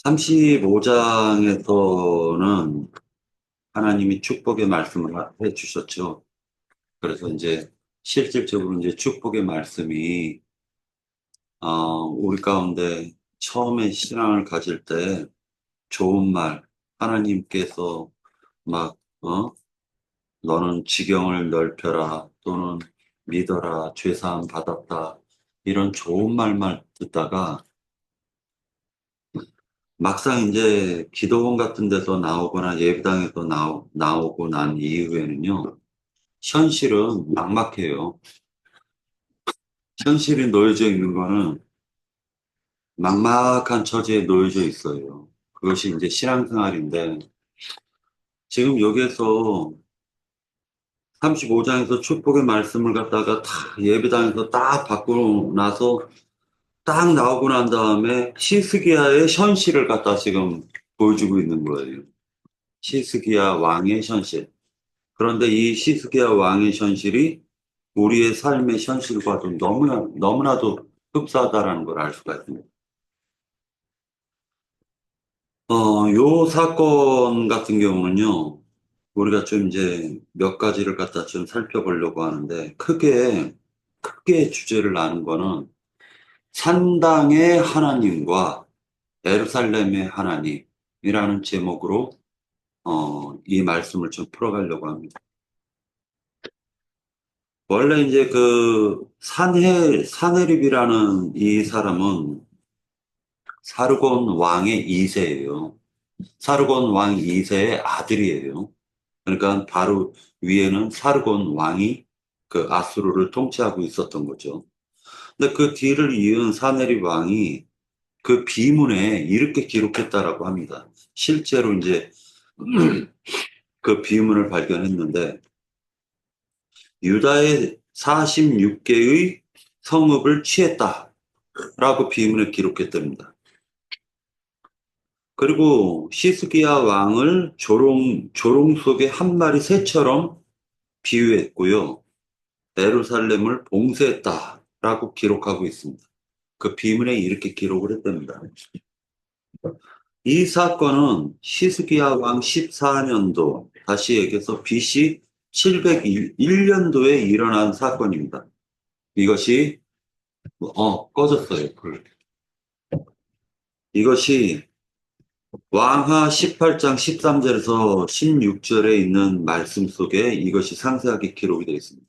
35장에서는 하나님이 축복의 말씀을 해 주셨죠. 그래서 이제 실질적으로 이제 축복의 말씀이 우리 가운데 처음에 신앙을 가질 때 좋은 말, 하나님께서 막 너는 지경을 넓혀라 또는 믿어라, 죄사함 받았다, 이런 좋은 말만 듣다가 막상 이제 기도원 같은 데서 나오거나 예배당에서 나오고 난 이후에는요, 현실은 막막해요. 현실이 놓여져 있는 거는 막막한 처지에 놓여져 있어요. 그것이 이제 신앙생활인데, 지금 여기에서 35장에서 축복의 말씀을 갖다가 다 예배당에서 딱 받고 나서 딱 나오고 난 다음에 히스기야의 현실을 갖다 지금 보여주고 있는 거예요. 히스기야 왕의 현실. 그런데 이 히스기야 왕의 현실이 우리의 삶의 현실과도 너무나도 흡사하다라는 걸 알 수가 있습니다. 요 사건 같은 경우는요, 우리가 좀 이제 몇 가지를 갖다 좀 살펴보려고 하는데, 크게 주제를 나눈 거는 산당의 하나님과 예루살렘의 하나님이라는 제목으로, 이 말씀을 좀 풀어가려고 합니다. 원래 이제 그 사네립이라는 이 사람은 사르곤 왕의 2세예요. 사르곤 왕 2세의 아들이에요. 그러니까 바로 위에는 사르곤 왕이 그 아수르를 통치하고 있었던 거죠. 근데 그 뒤를 이은 사네립 왕이 그 비문에 이렇게 기록했다라고 합니다. 실제로 이제 그 비문을 발견했는데 유다의 46개의 성읍을 취했다라고 비문에 기록했답니다. 그리고 시스기야 왕을 조롱 속의 한 마리 새처럼 비유했고요. 예루살렘을 봉쇄했다라고 기록하고 있습니다. 그 비문에 이렇게 기록을 했답니다. 이 사건은 시스기야 왕 14년도, 다시 얘기해서 BC 701년도에 일어난 사건입니다. 이것이 꺼졌어요. 이것이 왕하 18장 13절에서 16절에 있는 말씀 속에 이것이 상세하게 기록이 되어 있습니다.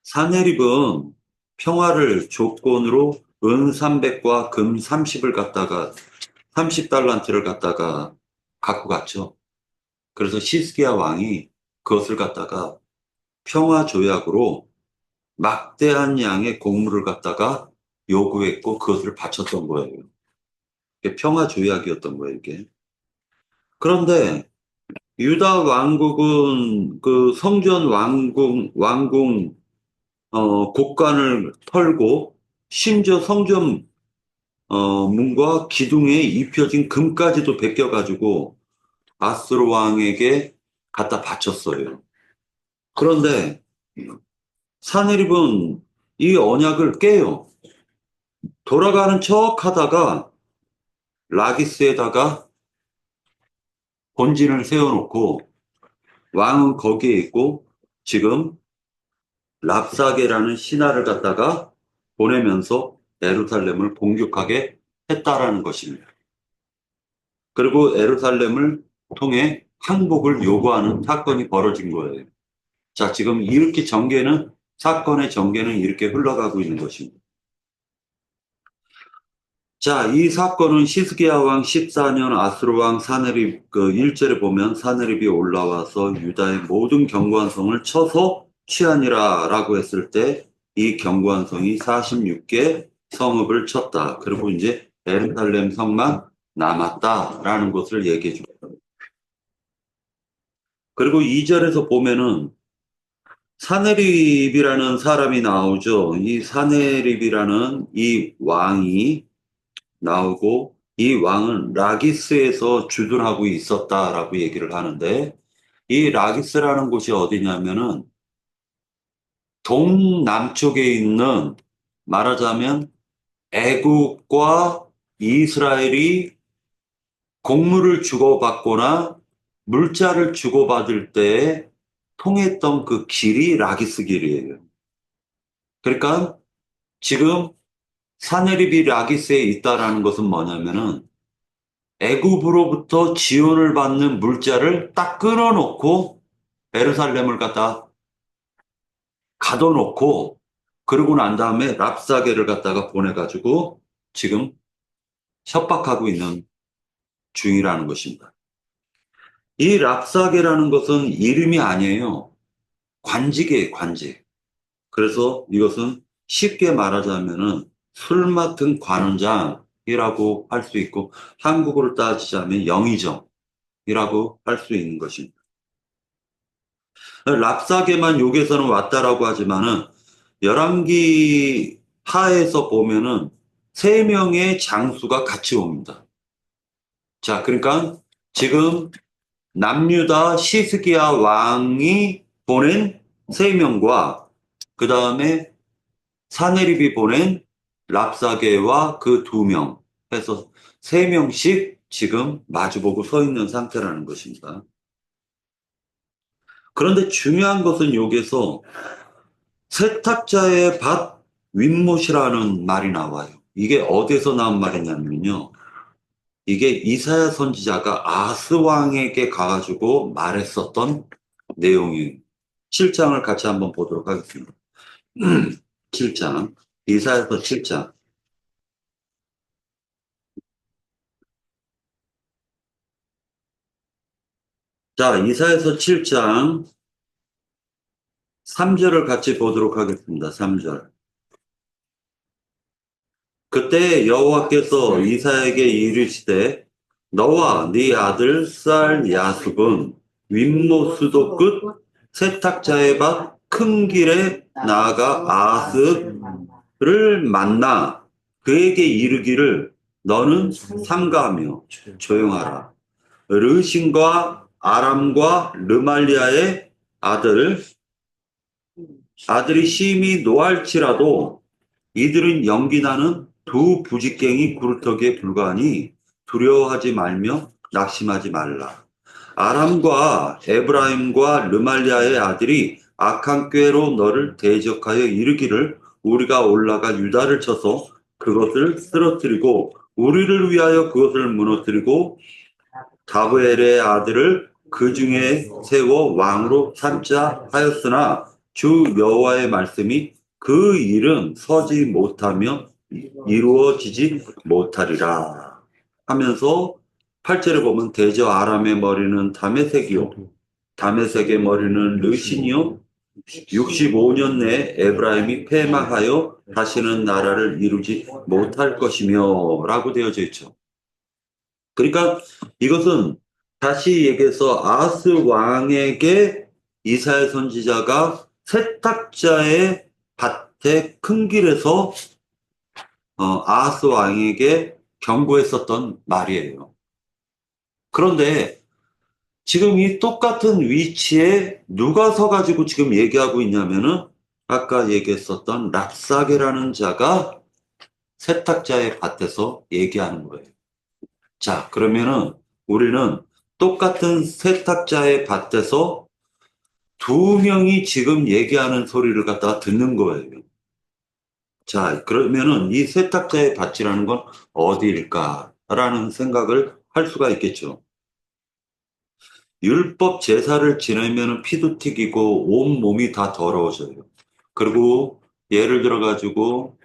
사네립은 평화를 조건으로 은 300과 금 30을 갖다가 30달란트를 갖다가 갖고 갔죠. 그래서 시스기야 왕이 그것을 갖다가 평화 조약으로 막대한 양의 곡물을 갖다가 요구했고 그것을 바쳤던 거예요. 이게 평화 조약이었던 거예요, 이게. 그런데 유다 왕국은 그 성전 왕궁 곡관을 털고 심지어 성전 문과 기둥에 입혀진 금까지도 베껴가지고 아수르 왕에게 갖다 바쳤어요. 그런데 사네립은 이 언약을 깨요. 돌아가는 척 하다가 라기스에다가 본진을 세워놓고 왕은 거기에 있고 지금 랍사게라는 신하를 갖다가 보내면서 예루살렘을 공격하게 했다라는 것입니다. 그리고 예루살렘을 통해 항복을 요구하는 사건이 벌어진 거예요. 자, 지금 이렇게 사건의 전개는 이렇게 흘러가고 있는 것입니다. 자, 이 사건은 시스기야 왕 14년 아수르 왕 사네립 그 1절에 보면 사네립이 올라와서 유다의 모든 경관성을 쳐서 취하니라라고 했을 때 이 경관성이 46개 성읍을 쳤다. 그리고 이제 예루살렘 성만 남았다라는 것을 얘기해 줍니다. 그리고 2절에서 보면은 사네립이라는 사람이 나오죠. 이 사네립이라는 이 왕이 나오고 이 왕은 라기스에서 주둔하고 있었다라고 얘기를 하는데 이 라기스라는 곳이 어디냐면은 동남쪽에 있는 말하자면 애국과 이스라엘이 곡물을 주고받거나 물자를 주고받을 때 통했던 그 길이 라기스 길이에요. 그러니까 지금 사네립이 라기스에 있다라는 것은 뭐냐면은 애굽으로부터 지원을 받는 물자를 딱 끊어놓고 예루살렘을 갖다 가둬놓고 그러고 난 다음에 랍사게를 갖다가 보내가지고 지금 협박하고 있는 중이라는 것입니다. 이 랍사게라는 것은 이름이 아니에요. 관직이에요, 관직. 그래서 이것은 쉽게 말하자면은 술 맡은 관원장이라고 할 수 있고 한국어로 따지자면 영의정이라고 할 수 있는 것입니다. 랍사게만 여기서는 왔다라고 하지만은 열왕기 하에서 보면은 세 명의 장수가 같이 옵니다. 자, 그러니까 지금 남유다 시스기야 왕이 보낸 세 명과 그 다음에 사네립이 보낸 랍사게와 그 두 명 해서 세 명씩 지금 마주보고 서 있는 상태라는 것입니다. 그런데 중요한 것은 여기서 세탁자의 밭 윗못이라는 말이 나와요. 이게 어디서 나온 말이냐면요. 이게 이사야 선지자가 아스 왕에게 가가지고 말했었던 내용이 7장을 같이 한번 보도록 하겠습니다. 7장, 이사야서 7장. 자, 이사야서 7장 3절을 같이 보도록 하겠습니다. 3절. 그때 여호와께서 이사야에게 이르시되 너와 네 아들 쌀 야숲은 윗모수도 끝 세탁자의 밭 큰 길에 나아가 아스를 만나 그에게 이르기를 너는 삼가하며 조용하라. 르신과 아람과 르말리아의 아들이 심히 노할지라도 이들은 연기나는 두 부직갱이 구루터기에 불과하니 두려워하지 말며 낙심하지 말라. 아람과 에브라임과 르말리아의 아들이 악한 꾀로 너를 대적하여 이르기를 우리가 올라가 유다를 쳐서 그것을 쓰러뜨리고 우리를 위하여 그것을 무너뜨리고 다브엘의 아들을 그 중에 세워 왕으로 삼자 하였으나 주 여호와의 말씀이 그 일은 서지 못하며 이루어지지 못하리라 하면서 8절에 보면 대저 아람의 머리는 다메섹이요 다메섹의 머리는 르신이요 65년 내에 에브라임이 패망하여 다시는 나라를 이루지 못할 것이며 라고 되어져 있죠. 그러니까 이것은 다시 얘기해서 아하스 왕에게 이사야 선지자가 세탁자의 밭의 큰 길에서 아하스 왕에게 경고했었던 말이에요. 그런데 지금 이 똑같은 위치에 누가 서가지고 지금 얘기하고 있냐면은 아까 얘기했었던 랍사게라는 자가 세탁자의 밭에서 얘기하는 거예요. 자, 그러면은 우리는 똑같은 세탁자의 밭에서 두 명이 지금 얘기하는 소리를 갖다가 듣는 거예요. 자, 그러면은 이 세탁자의 밭이라는 건 어디일까라는 생각을 할 수가 있겠죠. 율법 제사를 지내면은 피도 튀기고 온 몸이 다 더러워져요. 그리고 예를 들어 가지고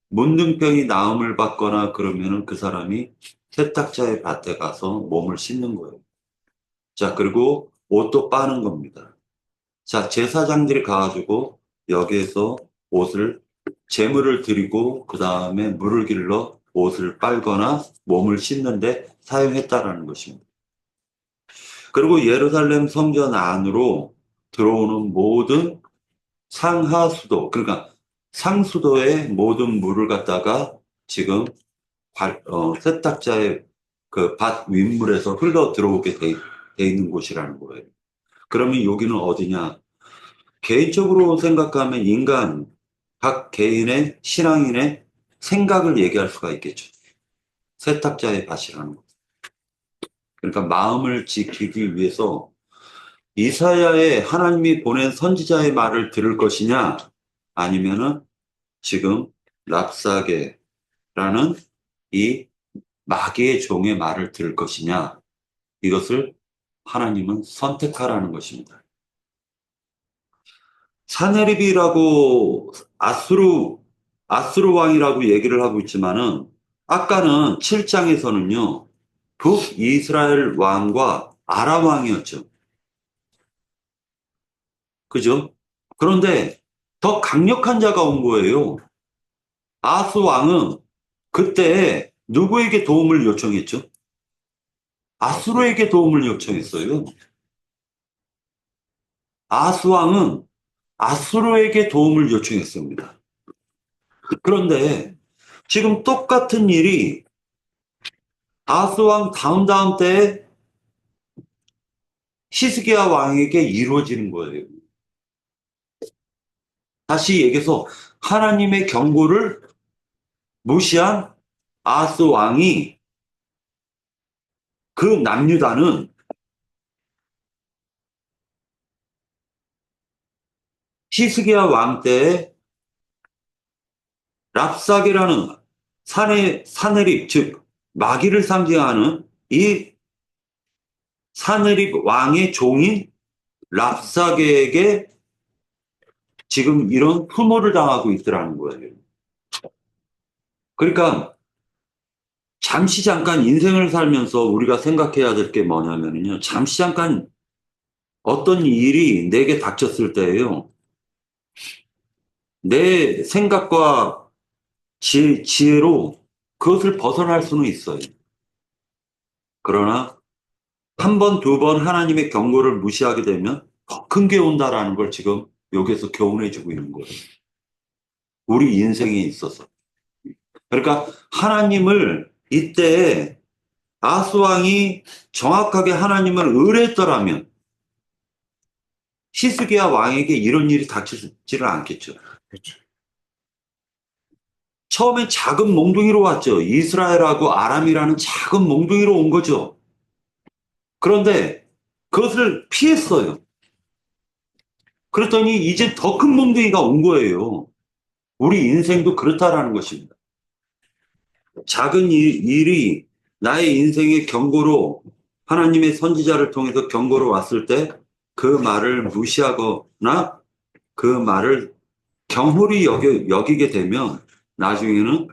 문둥병이 나음을 받거나 그러면은 그 사람이 세탁자의 밭에 가서 몸을 씻는 거예요. 자, 그리고 옷도 빠는 겁니다. 자, 제사장들이 가가지고 여기에서 옷을, 제물을 드리고 그 다음에 물을 길러 옷을 빨거나 몸을 씻는데 사용했다라는 것입니다. 그리고 예루살렘 성전 안으로 들어오는 모든 상하수도, 그러니까 상수도의 모든 물을 갖다가 지금 세탁자의 그 밭 윗물에서 흘러 들어오게 돼 있는 곳이라는 거예요. 그러면 여기는 어디냐? 개인적으로 생각하면 인간, 각 개인의 신앙인의 생각을 얘기할 수가 있겠죠. 세탁자의 밭이라는 거. 그러니까 마음을 지키기 위해서 이사야의 하나님이 보낸 선지자의 말을 들을 것이냐, 아니면은 지금 랍사게라는 이 마귀의 종의 말을 들을 것이냐, 이것을 하나님은 선택하라는 것입니다. 사네립이라고 아수르 왕이라고 얘기를 하고 있지만은 아까는 7장에서는요, 북이스라엘 왕과 아람 왕이었죠. 그죠? 그런데 더 강력한 자가 온 거예요. 아스 왕은 그때 누구에게 도움을 요청했죠? 아수르에게 도움을 요청했어요. 아스 왕은 아수르에게 도움을 요청했습니다. 그런데 지금 똑같은 일이 아스 왕 다음 때에 히스기야 왕에게 이루어지는 거예요. 다시 얘기해서 하나님의 경고를 무시한 아스 왕이 그 남유다는 히스기야 왕 때에 랍사게라는 사내립, 즉 마귀를 상징하는 이 사내립 왕의 종인 랍사게에게 지금 이런 흠모를 당하고 있더라는 거예요. 그러니까 잠시 잠깐 인생을 살면서 우리가 생각해야 될 게 뭐냐면요. 잠시 잠깐 어떤 일이 내게 닥쳤을 때에요. 내 생각과 지혜로 그것을 벗어날 수는 있어요. 그러나 한 번, 두 번 하나님의 경고를 무시하게 되면 더 큰 게 온다라는 걸 지금 여기서 교훈해주고 있는 거예요. 우리 인생에 있어서. 그러니까 하나님을 이때 아스 왕이 정확하게 하나님을 의뢰했더라면 히스기야 왕에게 이런 일이 닥치지를 않겠죠. 그렇죠. 처음엔 작은 몽둥이로 왔죠. 이스라엘하고 아람이라는 작은 몽둥이로 온 거죠. 그런데 그것을 피했어요. 그랬더니 이제 더 큰 몽둥이가 온 거예요. 우리 인생도 그렇다라는 것입니다. 작은 일이 나의 인생의 경고로 하나님의 선지자를 통해서 경고로 왔을 때 그 말을 무시하거나 그 말을 경홀히 여기게 되면 나중에는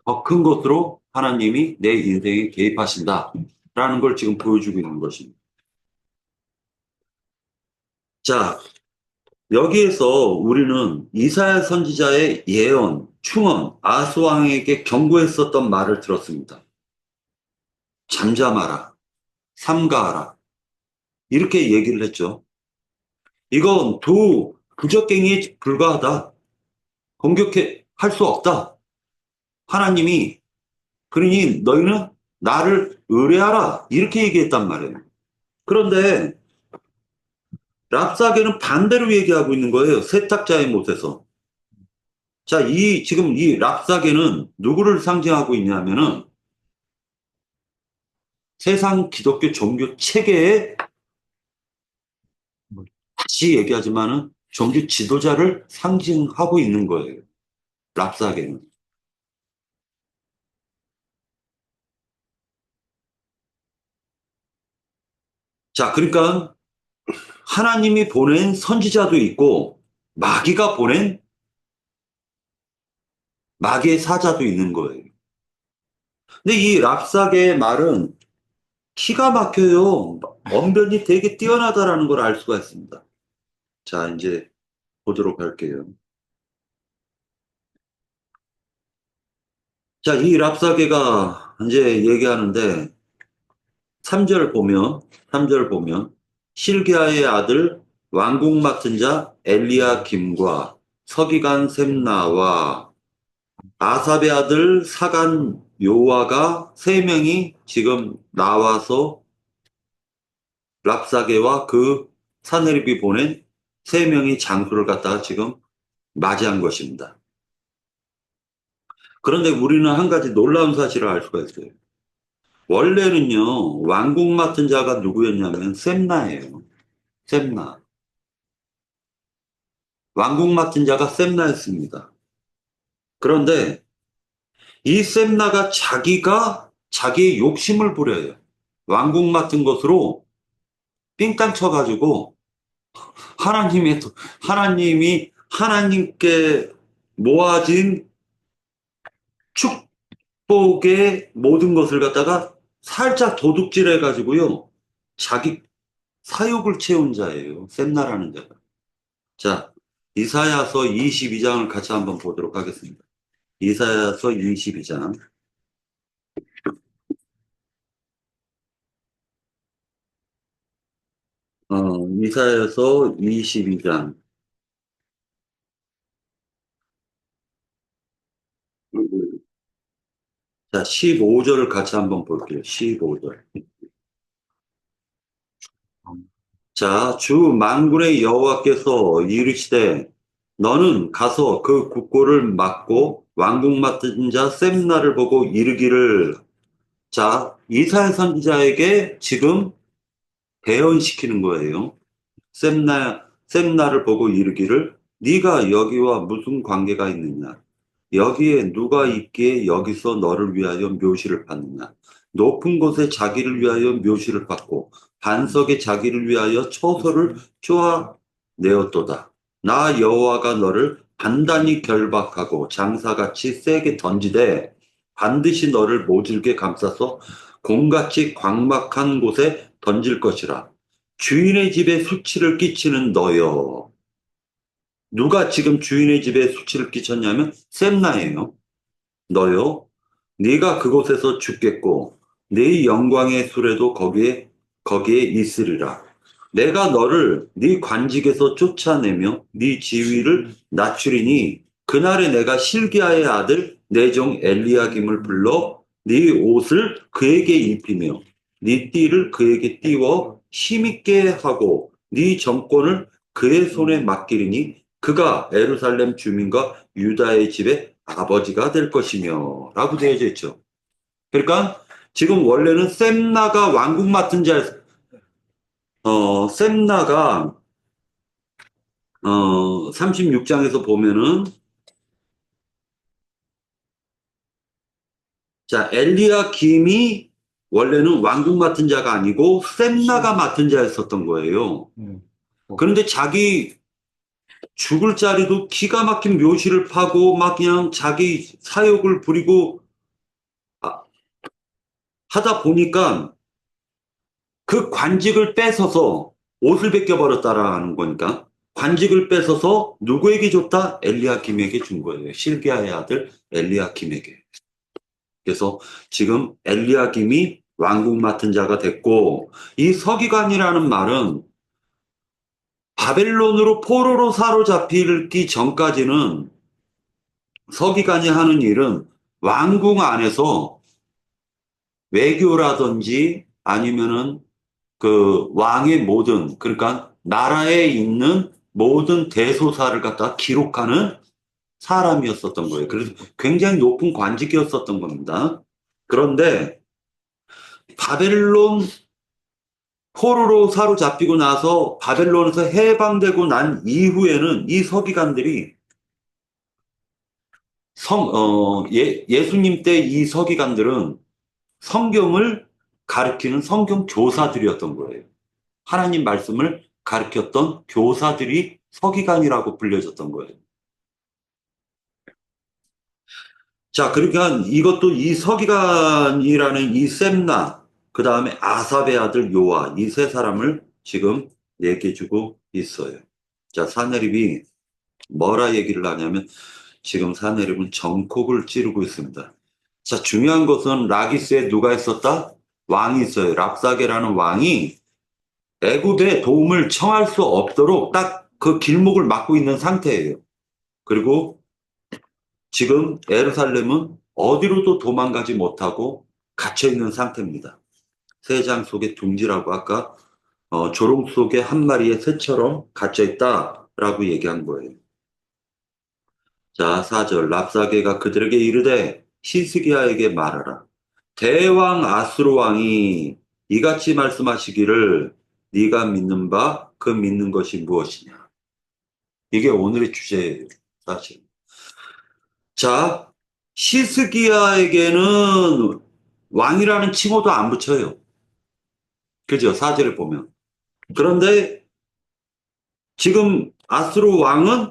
더 큰 것으로 하나님이 내 인생에 개입하신다라는 걸 지금 보여주고 있는 것입니다. 자, 여기에서 우리는 이사야 선지자의 예언, 충언, 아스 왕에게 경고했었던 말을 들었습니다. 잠잠하라, 삼가하라, 이렇게 얘기를 했죠. 이건 두 부적갱이에 불과하다. 할 수 없다. 하나님이 그러니 너희는 나를 의뢰하라 이렇게 얘기했단 말이에요. 그런데 랍사게는 반대로 얘기하고 있는 거예요. 세탁자의 못에서. 자, 지금 이 랍사게는 누구를 상징하고 있냐면은 세상 기독교 종교 체계에 다시 얘기하지만은 종교 지도자를 상징하고 있는 거예요. 랍사게는. 자, 그러니까 하나님이 보낸 선지자도 있고 마귀가 보낸 마귀의 사자도 있는 거예요. 근데 이 랍사게의 말은 기가 막혀요. 언변이 되게 뛰어나다라는 걸 알 수가 있습니다. 자, 이제 보도록 할게요. 자, 이 랍사게가 이제 얘기하는데 3절 보면 실기야의 아들 왕궁 맡은 자 엘리야김과 서기관 셈나와 아삽의 아들 사간 요아가 세 명이 지금 나와서 랍사게와 그 사네립이 보낸 세 명의 장수를 갖다가 지금 맞이한 것입니다. 그런데 우리는 한 가지 놀라운 사실을 알 수가 있어요. 원래는요, 왕궁 맡은 자가 누구였냐면 셈나예요. 셈나. 왕궁 맡은 자가 셈나였습니다. 그런데 이 셈나가 자기가 자기의 욕심을 부려요. 왕궁 맡은 것으로 삥땅 쳐가지고 하나님의, 하나님이 하나님께 모아진 축복의 모든 것을 갖다가 살짝 도둑질 해가지고요. 자기 사욕을 채운 자예요. 셈나라는 자가. 자, 이사야서 22장을 같이 한번 보도록 하겠습니다. 이사야서 22장. 이사야서 22장. 자, 15절을 같이 한번 볼게요. 15절. 자, 주 만군의 여호와께서 이르시되 너는 가서 그 국고를 막고 왕궁 맡은 자 셈나를 보고 이르기를. 자, 이사야 선지자에게 지금 대언시키는 거예요. 셈나를 보고 이르기를 네가 여기와 무슨 관계가 있느냐? 여기에 누가 있기에 여기서 너를 위하여 묘시를 받느냐? 높은 곳에 자기를 위하여 묘시를 받고 반석에 자기를 위하여 처소를 쪼아내었도다. 나 여호와가 너를 단단히 결박하고 장사같이 세게 던지되 반드시 너를 모질게 감싸서 공같이 광막한 곳에 던질 것이라. 주인의 집에 수치를 끼치는 너여. 누가 지금 주인의 집에 수치를 끼쳤냐면 셈나예요. 너요. 네가 그곳에서 죽겠고 네 영광의 수레도 거기에 있으리라. 내가 너를 네 관직에서 쫓아내며 네 지위를 낮추리니 그날에 내가 실기야의 아들 내 종 엘리야김을 불러 네 옷을 그에게 입히며 네 띠를 그에게 띄워 힘있게 하고 네 정권을 그의 손에 맡기리니 그가 예루살렘 주민과 유다의 집에 아버지가 될 것이며 라고 되어져 있죠. 그러니까 지금 원래는 셈나가 왕궁 맡은 자, 셈나가 36장에서 보면은 자, 엘리야김이 원래는 왕궁 맡은 자가 아니고 셈나가 맡은 자였었던 거예요. 그런데 자기 죽을 자리도 기가 막힌 묘시를 파고 막 그냥 자기 사욕을 부리고 하다 보니까 그 관직을 뺏어서 옷을 벗겨버렸다라는 거니까 관직을 뺏어서 누구에게 줬다? 엘리야김에게 준 거예요. 실기야의 아들 엘리야김에게. 그래서 지금 엘리야김이 왕궁 맡은 자가 됐고 이 서기관이라는 말은 바벨론으로 포로로 사로잡히기 전까지는 서기관이 하는 일은 왕궁 안에서 외교라든지 아니면은 그 왕의 모든, 그러니까 나라에 있는 모든 대소사를 갖다 기록하는 사람이었었던 거예요. 그래서 굉장히 높은 관직이었었던 겁니다. 그런데 바벨론 포로로 사로잡히고 나서 바벨론에서 해방되고 난 이후에는 이 서기관들이 예수님 때 이 서기관들은 성경을 가르치는 성경 교사들이었던 거예요. 하나님 말씀을 가르쳤던 교사들이 서기관이라고 불려졌던 거예요. 자, 그러니까 이것도 이 서기관이라는 이 셈나, 그 다음에 아삽의 아들 요아, 이 세 사람을 지금 얘기해주고 있어요. 자, 사내립이 뭐라 얘기를 하냐면 지금 사내립은 정콕을 찌르고 있습니다. 자, 중요한 것은 라기스에 누가 있었다? 왕이 있어요. 랍사게라는 왕이 애굽에 도움을 청할 수 없도록 딱 그 길목을 막고 있는 상태예요. 그리고 지금 예루살렘은 어디로도 도망가지 못하고 갇혀 있는 상태입니다. 새장 속에 둥지라고 아까 조롱 속에 한 마리의 새처럼 갇혀 있다라고 얘기한 거예요. 자, 4절 랍사게가 그들에게 이르되 히스기야에게 말하라. 대왕 아수르 왕이 이같이 말씀하시기를 네가 믿는 바 그 믿는 것이 무엇이냐. 이게 오늘의 주제예요. 사실. 자, 히스기야에게는 왕이라는 칭호도 안 붙여요. 그죠? 사제를 보면. 그런데 지금 아수르 왕은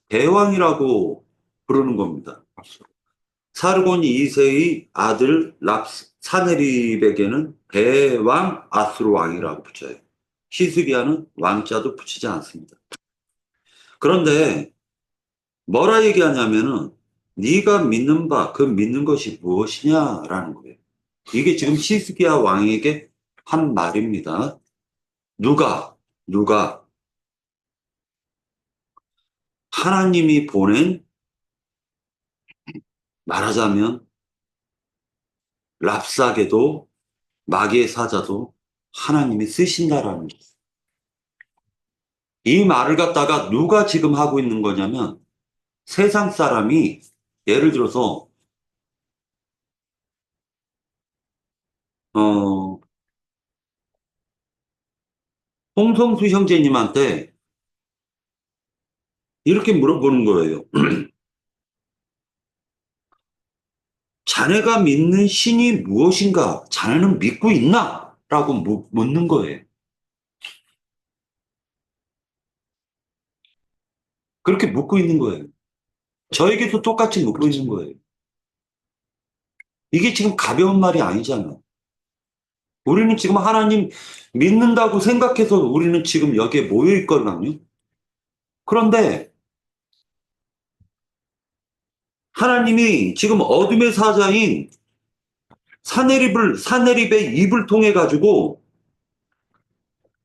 대왕이라고 부르는 겁니다. 사르곤 2세의 아들 사네립에게는 대왕 아수르 왕이라고 붙여요. 히스기야는 왕자도 붙이지 않습니다. 그런데 뭐라 얘기하냐면은 네가 믿는 바, 그 믿는 것이 무엇이냐라는 거예요. 이게 지금 히스기야 왕에게 한 말입니다. 누가 하나님이 보낸 말하자면 랍사게도 마귀의 사자도 하나님이 쓰신다라는 거예요. 이 말을 갖다가 누가 지금 하고 있는 거냐면 세상 사람이 예를 들어서 어, 홍성수 형제님한테 이렇게 물어보는 거예요. 자네가 믿는 신이 무엇인가? 자네는 믿고 있나? 라고 묻는 거예요. 그렇게 묻고 있는 거예요. 저에게도 똑같이 묻고 있는 거예요. 이게 지금 가벼운 말이 아니잖아. 우리는 지금 하나님 믿는다고 생각해서 우리는 지금 여기에 모여 있거든요. 그런데 하나님이 지금 어둠의 사자인 사내립의 입을 통해 가지고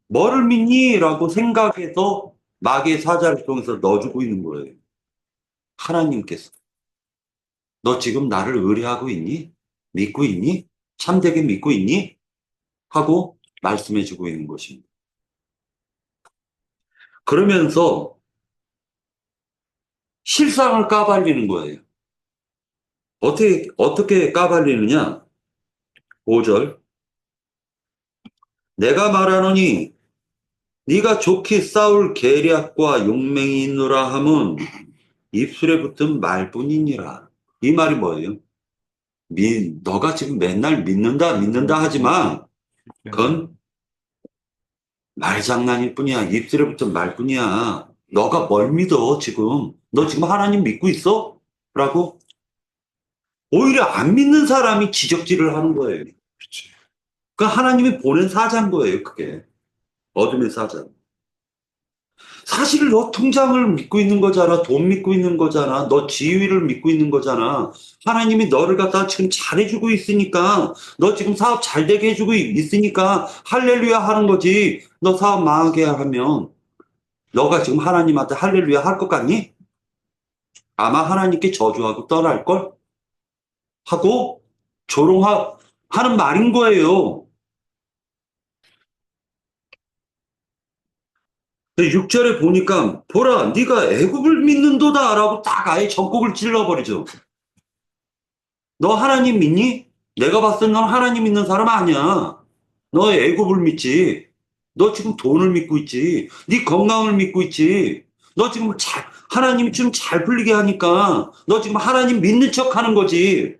뭐를 믿니? 라고 생각해서 마귀의 사자를 통해서 넣어주고 있는 거예요. 하나님께서. 너 지금 나를 의뢰하고 있니? 믿고 있니? 참되게 믿고 있니? 하고 말씀해주고 있는 것입니다. 그러면서 실상을 까발리는 거예요. 어떻게 까발리느냐? 5절. 내가 말하노니 네가 좋게 싸울 계략과 용맹이 있노라 함은 입술에 붙은 말뿐이니라. 이 말이 뭐예요? 너가 지금 맨날 믿는다 하지만 그건 말장난일 뿐이야. 입술에 붙은 말뿐이야. 너가 뭘 믿어, 지금? 너 지금 하나님 믿고 있어? 라고 오히려 안 믿는 사람이 지적질을 하는 거예요. 그 하나님이 보낸 사자인 거예요, 그게. 어둠의 사자. 사실 너 통장을 믿고 있는 거잖아. 돈 믿고 있는 거잖아. 너 지위를 믿고 있는 거잖아. 하나님이 너를 갖다가 지금 잘해주고 있으니까, 너 지금 사업 잘 되게 해주고 있으니까 할렐루야 하는 거지. 너 사업 망하게 하면 너가 지금 하나님한테 할렐루야 할 것 같니? 아마 하나님께 저주하고 떠날걸? 하고 조롱하는 말인 거예요. 6절에 보니까 보라 네가 애굽을 믿는도다 라고 딱 아예 전곡을 찔러버리죠. 너 하나님 믿니? 내가 봤을 때 넌 하나님 믿는 사람 아니야. 너 애굽을 믿지. 너 지금 돈을 믿고 있지. 네 건강을 믿고 있지. 너 지금 하나님이 좀 잘 풀리게 하니까 너 지금 하나님 믿는 척 하는 거지.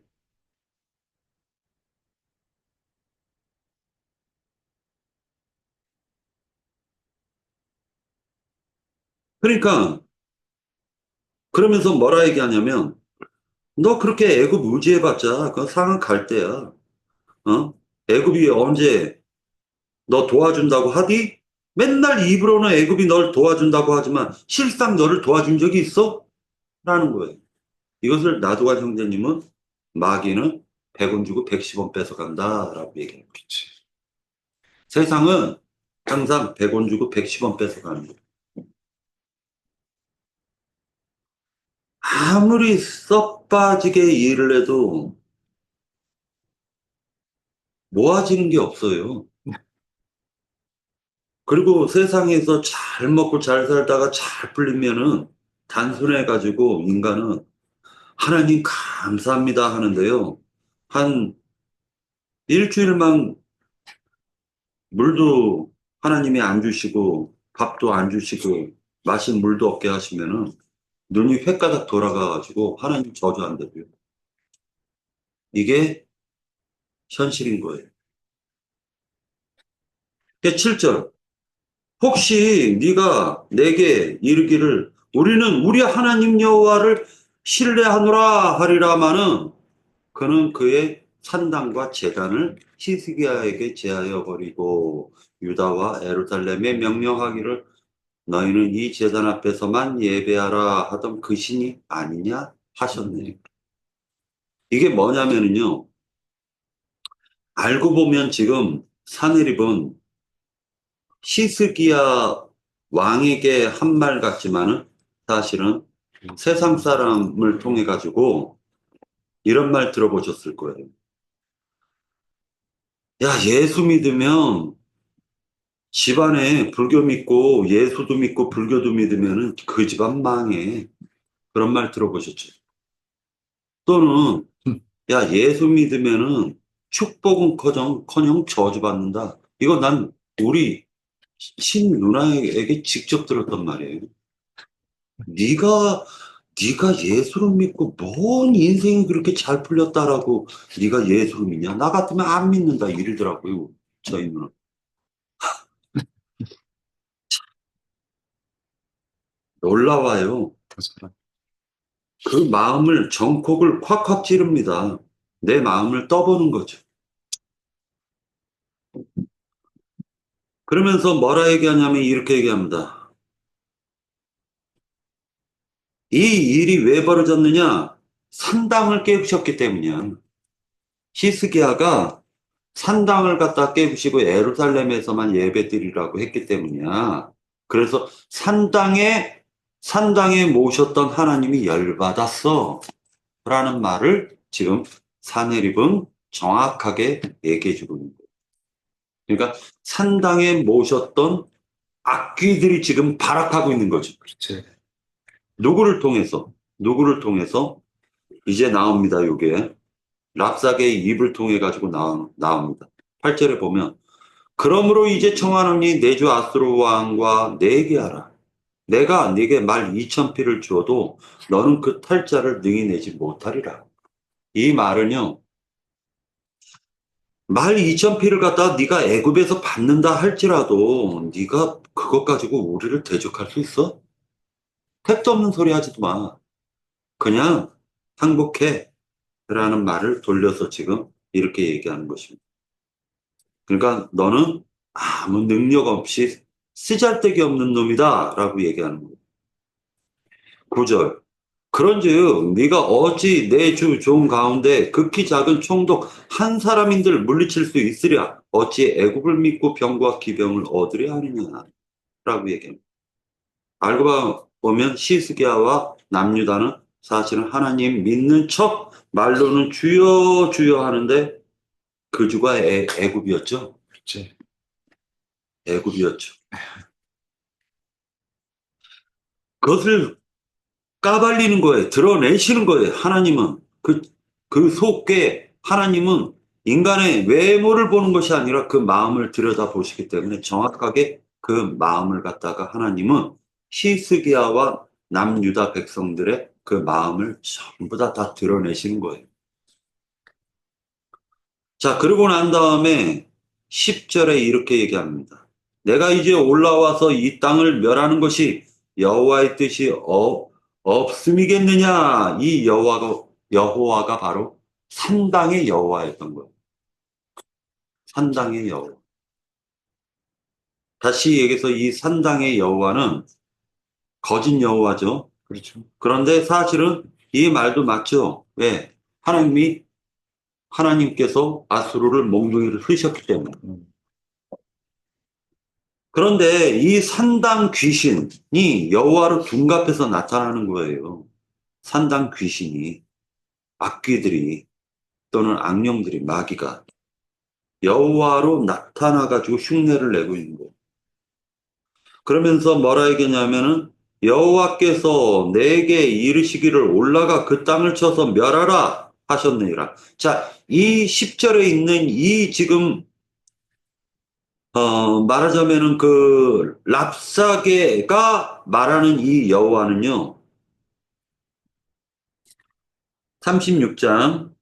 그러니까 그러면서 뭐라 얘기하냐면 너 그렇게 애굽 의지해봤자 그 상한 갈 때야. 어? 애굽이 언제 너 도와준다고 하디? 맨날 입으로는 애굽이 널 도와준다고 하지만 실상 너를 도와준 적이 있어? 라는 거예요. 이것을 나도가 형제님은 마귀는 100원 주고 110원 뺏어간다라고 얘기해요. 그렇지. 세상은 항상 100원 주고 110원 뺏어가는 거예요. 아무리 썩 빠지게 일을 해도 모아지는 게 없어요. 그리고 세상에서 잘 먹고 잘 살다가 잘 풀리면은 단순해가지고 인간은 하나님 감사합니다 하는데요. 한 일주일만 물도 하나님이 안 주시고 밥도 안 주시고 마신 물도 없게 하시면은 눈이 횟가닥 돌아가가지고 하나님 저주한다고요. 이게 현실인 거예요. 7절. 혹시 네가 내게 이르기를 우리는 우리 하나님 여호와를 신뢰하노라 하리라마는 그는 그의 산당과 제단을 히스기야에게 제하여 버리고 유다와 예루살렘에 명령하기를 너희는 이 제단 앞에서만 예배하라 하던 그 신이 아니냐 하셨네. 이게 뭐냐면은요. 알고 보면 지금 사내립은 히스기야 왕에게 한 말 같지만은 사실은 세상 사람을 통해 가지고 이런 말 들어보셨을 거예요. 야, 예수 믿으면 집안에 불교 믿고 예수도 믿고 불교도 믿으면은 그 집안 망해. 그런 말 들어보셨죠? 또는 야, 예수 믿으면은 축복은 커녕 저주받는다. 이거 난 우리 신 누나에게 직접 들었단 말이에요. 네가 네가 예수를 믿고 뭔 인생이 그렇게 잘 풀렸다라고 네가 예수를 믿냐? 나 같으면 안 믿는다 이러더라고요. 저희 누나. 놀라워요. 그 마음을 정콕을 콱콱 찌릅니다. 내 마음을 떠보는 거죠. 그러면서 뭐라 얘기하냐면 이렇게 얘기합니다. 이 일이 왜 벌어졌느냐? 산당을 깨부셨기 때문이야. 히스기야가 산당을 갖다 깨부시고 예루살렘에서만 예배드리라고 했기 때문이야. 그래서 산당에 모셨던 하나님이 열받았어. 라는 말을 지금 사내립은 정확하게 얘기해 주고 있는 거예요. 그러니까 산당에 모셨던 악귀들이 지금 발악하고 있는 거죠. 그렇지. 누구를 통해서? 누구를 통해서? 이제 나옵니다, 요게. 랍사게의 입을 통해 가지고 나옵니다. 8절에 보면 그러므로 이제 청하노니 내 주 아수르 왕과 내게 하라. 내가 네게 말 2,000피를 주어도 너는 그 탈자를 능히 내지 못하리라. 이 말은요. 말 2,000피를 갖다 네가 애굽에서 받는다 할지라도 네가 그것 가지고 우리를 대적할 수 있어? 택도 없는 소리 하지도 마. 그냥 항복해. 라는 말을 돌려서 지금 이렇게 얘기하는 것입니다. 그러니까 너는 아무 능력 없이 쓰잘데기 없는 놈이다 라고 얘기하는 거예요. 9절. 그런즉 네가 어찌 내 주 종 가운데 극히 작은 총독 한 사람인들 물리칠 수 있으랴 어찌 애굽을 믿고 병과 기병을 얻으려 하느냐 라고 얘기합니다. 알고 보면 시스기야와 남유다는 사실은 하나님 믿는 척 말로는 주여 주여 하는데 그 주가 애굽이었죠. 그렇지. 애굽이었죠. 그것을 까발리는 거예요. 드러내시는 거예요. 하나님은. 그 속에 하나님은 인간의 외모를 보는 것이 아니라 그 마음을 들여다보시기 때문에 정확하게 그 마음을 갖다가 하나님은 히스기야와 남유다 백성들의 그 마음을 전부 다 드러내시는 거예요. 자, 그러고 난 다음에 10절에 이렇게 얘기합니다. 내가 이제 올라와서 이 땅을 멸하는 것이 여호와의 뜻이 없음이겠느냐? 이 여호와가 바로 산당의 여호와였던 거예요. 산당의 여호와. 다시 얘기해서 이 산당의 여호와는 거짓 여호와죠. 그렇죠. 그런데 사실은 이 말도 맞죠. 왜? 하나님께서 아수르를 몽둥이를 쓰셨기 때문에. 그런데 이 산당 귀신이 여호와로 둔갑해서 나타나는 거예요. 산당 귀신이, 악귀들이 또는 악령들이, 마귀가 여호와로 나타나가지고 흉내를 내고 있는 거예요. 그러면서 뭐라 얘기냐면은 여호와께서 내게 이르시기를 올라가 그 땅을 쳐서 멸하라 하셨느니라. 자, 이 10절에 있는 이 지금 말하자면은 그 랍사게가 말하는 이 여호와는요. 36장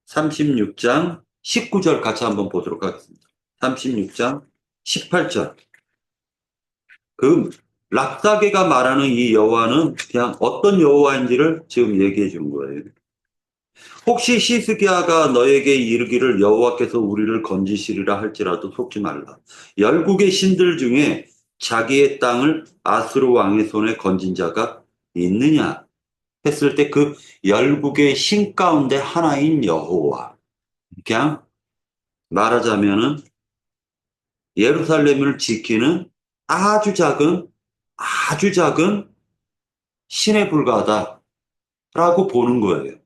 36장 19절 같이 한번 보도록 하겠습니다. 36장 18절. 그 랍사게가 말하는 이 여호와는 그냥 어떤 여호와인지를 지금 얘기해 준 거예요. 혹시 시스기야가 너에게 이르기를 여호와께서 우리를 건지시리라 할지라도 속지 말라. 열국의 신들 중에 자기의 땅을 아수르 왕의 손에 건진 자가 있느냐 했을 때 그 열국의 신 가운데 하나인 여호와. 그냥 말하자면은 예루살렘을 지키는 아주 작은 아주 작은 신에 불과하다라고 보는 거예요.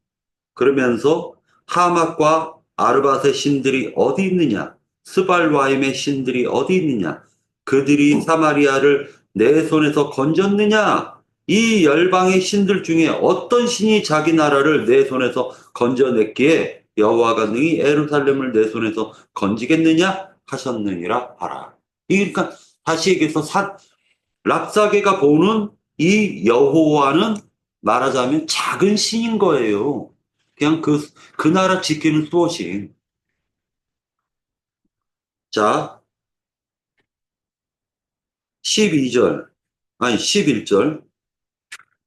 그러면서 하맛과 아르밧의 신들이 어디 있느냐? 스발와임의 신들이 어디 있느냐? 그들이 사마리아를 내 손에서 건졌느냐? 이 열방의 신들 중에 어떤 신이 자기 나라를 내 손에서 건져냈기에 여호와가 능히 예루살렘을 내 손에서 건지겠느냐? 하셨느니라 하라. 그러니까 다시 얘기해서 랍사게가 보는 이 여호와는 말하자면 작은 신인 거예요. 그냥 그 나라 지키는 수호신. 자, 12절, 아니 11절.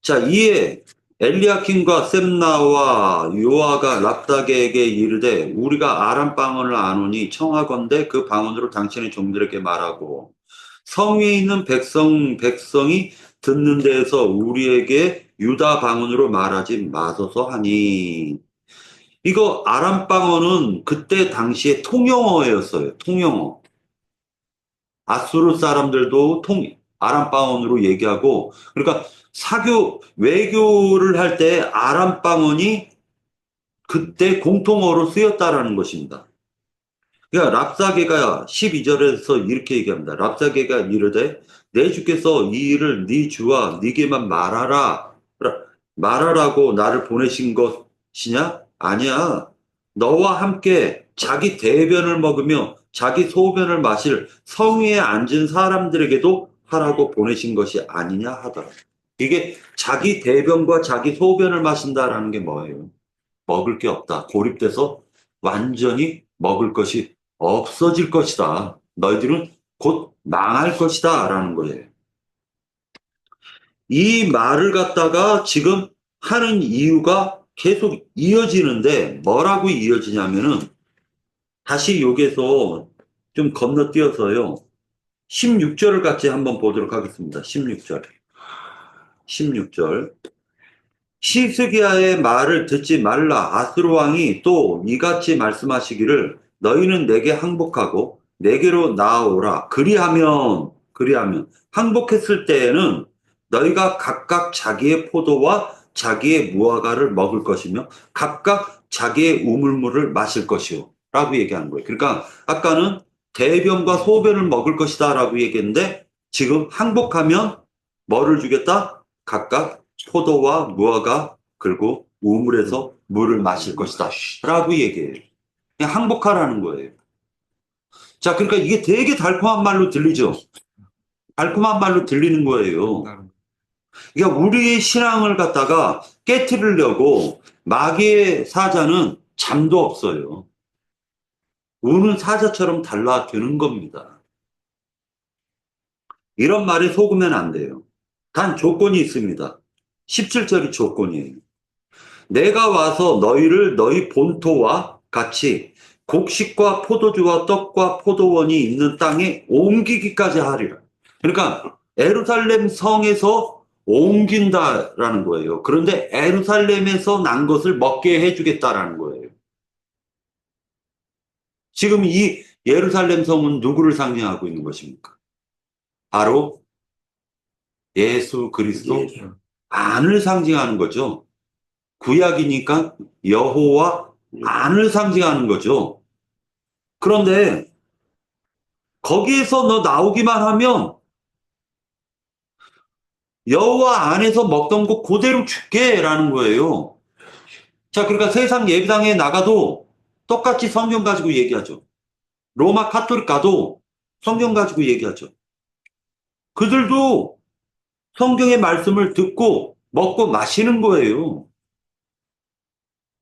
자, 이에 엘리야kim과 셈나와 요아가 랍사게에게 이르되 우리가 아람 방언을 아노니 청하건대 그 방언으로 당신의 종들에게 말하고 성 위에 있는 백성이 듣는 데에서 우리에게 유다 방언으로 말하지 마소서 하니. 이거 아람 방언은 그때 당시에 통용어였어요. 통용어. 아수르 사람들도 아람 방언으로 얘기하고, 그러니까 외교를 할 때 아람 방언이 그때 공통어로 쓰였다라는 것입니다. 그러니까 랍사게가 12절에서 이렇게 얘기합니다. 랍사게가 이르되 내 주께서 이 일을 네 주와 네게만 말하라고 나를 보내신 것이냐? 아니야. 너와 함께 자기 대변을 먹으며 자기 소변을 마실 성 위에 앉은 사람들에게도 하라고 보내신 것이 아니냐 하더라. 이게 자기 대변과 자기 소변을 마신다라는 게 뭐예요? 먹을 게 없다. 고립돼서 완전히 먹을 것이 없어질 것이다. 너희들은 곧 망할 것이다. 라는 거예요. 이 말을 갖다가 지금 하는 이유가 계속 이어지는데 뭐라고 이어지냐면은 다시 여기서 좀 건너뛰어서요. 16절을 같이 한번 보도록 하겠습니다. 16절. 16절. 시스기야의 말을 듣지 말라. 아수르 왕이 또 이같이 말씀하시기를 너희는 내게 항복하고 내게로 나아오라. 그리하면 항복했을 때에는 너희가 각각 자기의 포도와 자기의 무화과를 먹을 것이며 각각 자기의 우물물을 마실 것이요. 라고 얘기하는 거예요. 그러니까 아까는 대변과 소변을 먹을 것이다 라고 얘기했는데 지금 항복하면 뭐를 주겠다? 각각 포도와 무화과 그리고 우물에서 물을 마실 것이다 라고 얘기해요. 그냥 항복하라는 거예요. 자, 그러니까 이게 되게 달콤한 말로 들리죠. 달콤한 말로 들리는 거예요. 그러니까 우리의 신앙을 갖다가 깨트리려고 마귀의 사자는 잠도 없어요. 우는 사자처럼 달라드는 겁니다. 이런 말에 속으면 안 돼요. 단 조건이 있습니다. 17절이 조건이에요. 내가 와서 너희를 너희 본토와 같이 곡식과 포도주와 떡과 포도원이 있는 땅에 옮기기까지 하리라. 그러니까 예루살렘 성에서 옮긴다라는 거예요. 그런데 예루살렘에서 난 것을 먹게 해주겠다라는 거예요. 지금 이 예루살렘 성은 누구를 상징하고 있는 것입니까? 바로 예수 그리스도 안을 상징하는 거죠. 구약이니까 여호와 안을 상징하는 거죠. 그런데 거기에서 너 나오기만 하면 여호와 안에서 먹던 거 그대로 줄게라는 거예요. 자, 그러니까 세상 예배당에 나가도 똑같이 성경 가지고 얘기하죠. 로마 카톨릭 가도 성경 가지고 얘기하죠. 그들도 성경의 말씀을 듣고 먹고 마시는 거예요.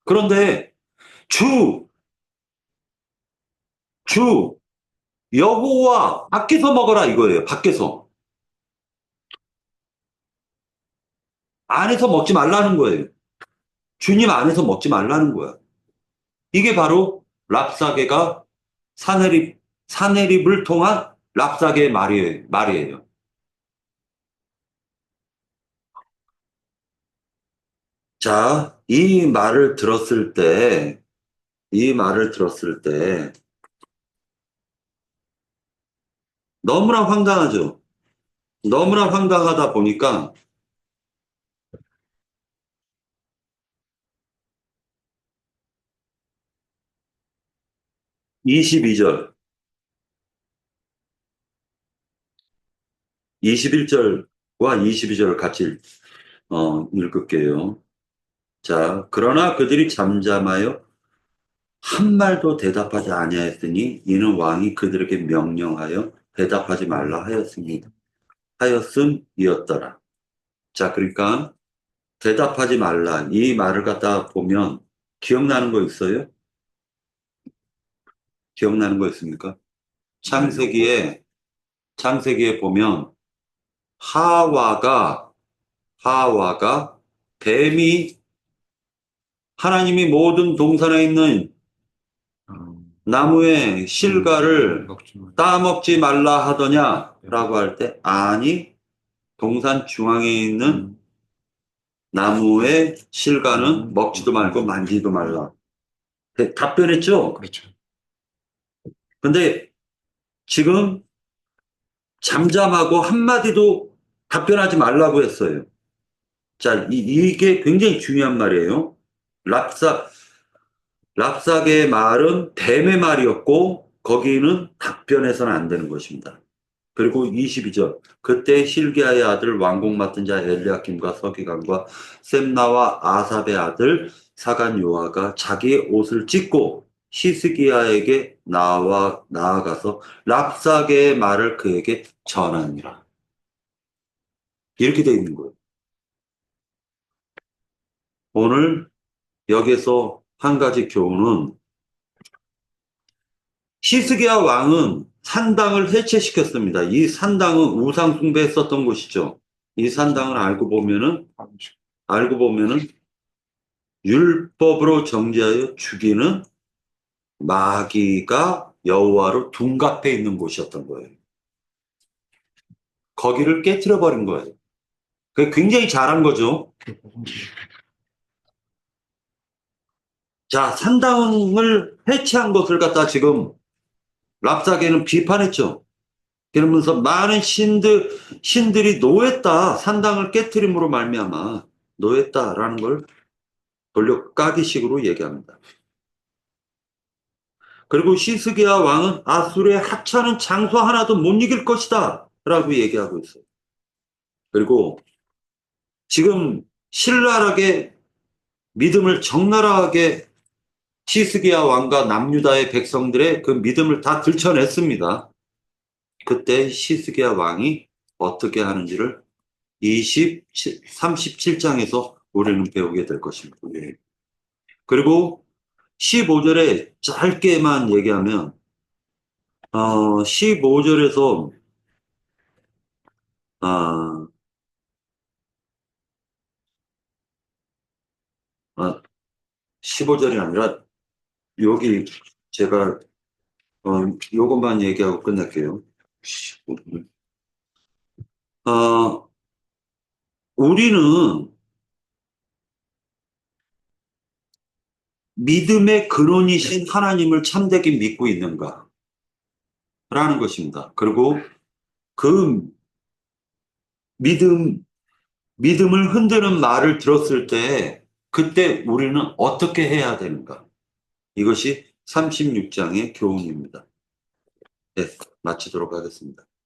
그런데 주, 주, 여호와 밖에서 먹어라 이거예요. 밖에서. 안에서 먹지 말라는 거예요. 주님 안에서 먹지 말라는 거야. 이게 바로 랍사게가 사내립을 통한 랍사게의 말이에요. 자, 이 말을 들었을 때 너무나 황당하죠. 너무나 황당하다 보니까 22절, 21절과 22절을 같이 읽을게요. 자, 그러나 그들이 잠잠하여 한 말도 대답하지 아니하였으니 이는 왕이 그들에게 명령하여 대답하지 말라 하였음이었더라. 자, 그러니까 대답하지 말라 이 말을 갖다 보면 기억나는 거 있어요? 기억나는 거 있습니까? 창세기에 창세기에 보면 하와가 하와가 뱀이 하나님이 모든 동산에 있는 나무의 실과를 따먹지 말라 하더냐라고 할 때 아니 동산 중앙에 있는 나무의 실과는 먹지도 말고 만지도 말라. 답변했죠? 그렇죠. 근데 지금 잠잠하고 한마디도 답변하지 말라고 했어요. 자, 이게 굉장히 중요한 말이에요. 랍사, 랍사게의 말은 뱀의 말이었고, 거기는 답변해서는 안 되는 것입니다. 그리고 22절. 그때 hil기야의 아들 왕궁 맡은 자 엘리야김과 서기관과 셈나와 아삽의 아들 사간 요아가 자기의 옷을 찢고 히스기야에게 나아가서 랍사게의 말을 그에게 전하니라. 이렇게 되어 있는 거예요. 오늘 여기서 한 가지 교훈은 히스기야 왕은 산당을 해체시켰습니다. 이 산당은 우상 숭배했었던 곳이죠. 이 산당을 알고 보면은 율법으로 정죄하여 죽이는 마귀가 여호와로 둔갑해 있는 곳이었던 거예요. 거기를 깨트려 버린 거예요. 그게 굉장히 잘한 거죠. 자, 산당을 해체한 것을 갖다 지금 랍사게는 비판했죠. 그러면서 많은 신들이 노했다. 산당을 깨트림으로 말미암아 노했다라는 걸 돌려까기식으로 얘기합니다. 그리고 시스기야 왕은 아수르의 하찮은 장수 하나도 못 이길 것이다 라고 얘기하고 있어요. 그리고 지금 신랄하게 믿음을 적나라하게 시스기야 왕과 남유다의 백성들의 그 믿음을 다 들춰냈습니다. 그때 시스기야 왕이 어떻게 하는지를 37장에서 우리는 배우게 될 것입니다. 그리고 15절에 짧게만 얘기하면 15절에서 15절이 아니라 여기 제가 요것만 얘기하고 끝낼게요. 우리는 믿음의 근원이신 하나님을 참되게 믿고 있는가? 라는 것입니다. 그리고 그 믿음을 흔드는 말을 들었을 때 그때 우리는 어떻게 해야 되는가? 이것이 36장의 교훈입니다. 네, 마치도록 하겠습니다.